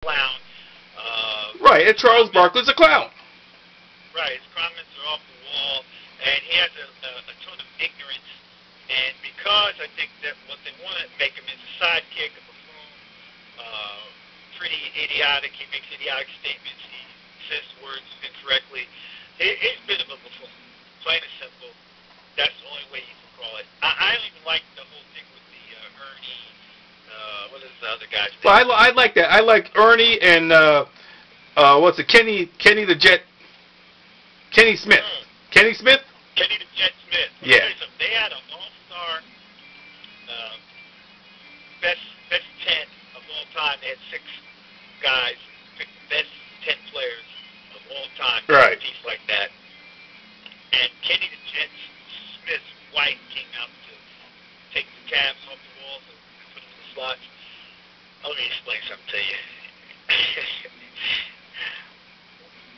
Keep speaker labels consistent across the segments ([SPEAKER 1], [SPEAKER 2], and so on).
[SPEAKER 1] clown.
[SPEAKER 2] Right, and Charles Barkley's a clown.
[SPEAKER 1] Right, his comments are off the wall, and he has a ton of ignorance. And because I think that what they want to make him is a sidekick, a buffoon, pretty idiotic. He makes idiotic statements. He says words incorrectly. He's a bit of a buffoon, plain and simple. That's the only way you can call it. I don't even like the whole thing with the Ernie. What is the other guy's name?
[SPEAKER 2] Well, I like that. I like Ernie and what's it? Kenny the Jet. Kenny Smith. Kenny Smith.
[SPEAKER 1] Kenny the Jet Smith.
[SPEAKER 2] Yeah.
[SPEAKER 1] They had an all-star best 10 of all time. They had 6 guys pick the best 10 players of all time.
[SPEAKER 2] Right.
[SPEAKER 1] A piece like that. And Kenny the Jet Smith's wife came out to take the tabs off the walls and put them in the slots. Let me explain something to you.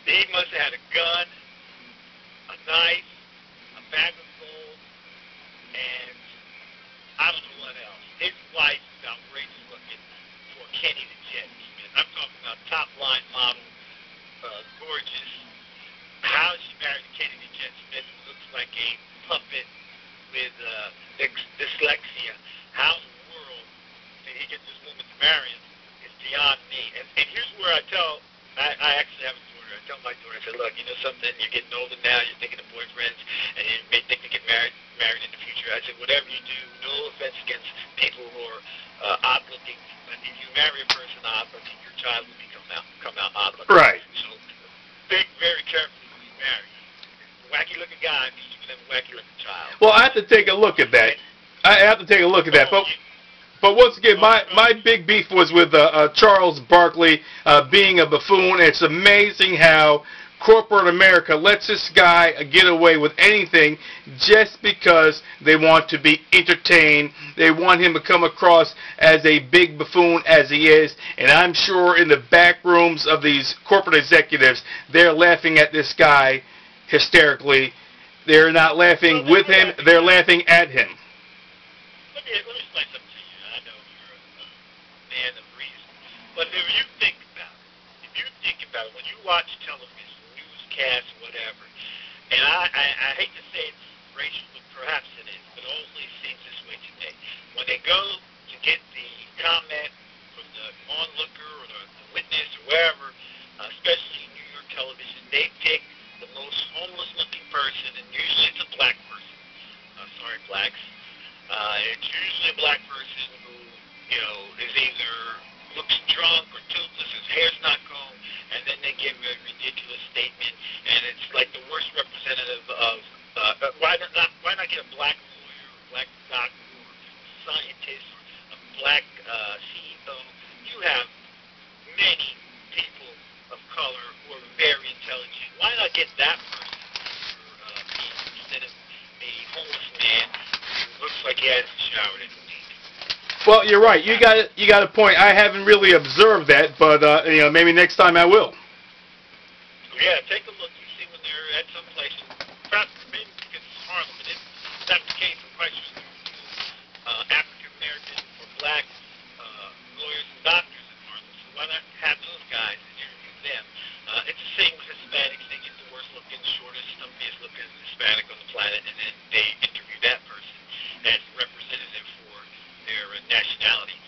[SPEAKER 1] He must have had a gun, a knife, a bag of gold, and I don't know what else. His wife is outrageous looking for Kenny the Jet Smith. I'm talking about top line model, gorgeous. How she married Kenny the Jet Smith looks like a puppet with dyslexia. How in the world did he get this woman to marry him? It's beyond me. And here's where I actually have a daughter. I tell my daughter, I said, look, you know something, you're getting older now, you're thinking of boyfriends, and you may think to get married in the future. I said, whatever you do, no offense against people who are odd-looking, but if you marry a person odd-looking, your child will come out odd-looking.
[SPEAKER 2] Right.
[SPEAKER 1] So think very carefully who you marry. Wacky-looking guy means you can have a wacky-looking child.
[SPEAKER 2] Well, I have to take a look at that. But once again, my big beef was with Charles Barkley being a buffoon. It's amazing how corporate America lets this guy get away with anything just because they want to be entertained. They want him to come across as a big buffoon as he is. And I'm sure in the back rooms of these corporate executives, they're laughing at this guy hysterically. They're not laughing with him. They're laughing at him.
[SPEAKER 1] Let me explain something to you. I know you're a man of reason. But if you think about it, when you watch television, newscasts, whatever, and I hate to say it's racial, but perhaps it is, but it always seems this way today. When they go to get the comment from the onlooker or the witness or wherever, especially in New York television, they pick the most homeless-looking person, and usually it's a black person. Sorry, blacks. It's usually a black person who, is either looks drunk or toothless, his hair's not combed, and then they give a ridiculous statement, and it's like the worst representative of, why not get a black lawyer, or a black doctor, or scientist, or a black CEO? You have many people of color who are very intelligent. Why not get that person instead of the homeless man who looks like he hasn't showered in a week?
[SPEAKER 2] Well, you're right. You got a point. I haven't really observed that, but maybe next time I will.
[SPEAKER 1] Yeah, take a look. You see when they're at some place, perhaps maybe because it's Harlem, but it's not the case. I'm quite sure African American or black lawyers and doctors in Harlem. So why not have those guys and interview them? It's the same with Hispanics. They get the worst looking, shortest, stubbiest looking Hispanic on the planet, and then they interview that person as representative for their nationality.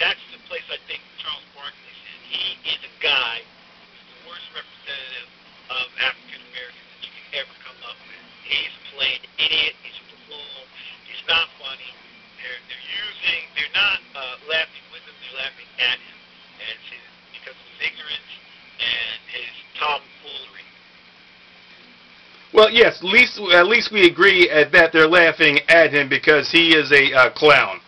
[SPEAKER 1] That's the place I think Charles Barkley is. He is a guy who's the worst representative of African Americans that you can ever come up with. He's a plain idiot. He's a buffoon. He's not funny. They're not laughing with him. They're laughing at him, and because of his ignorance and his tomfoolery.
[SPEAKER 2] Well, yes, at least we agree at that they're laughing at him because he is a clown.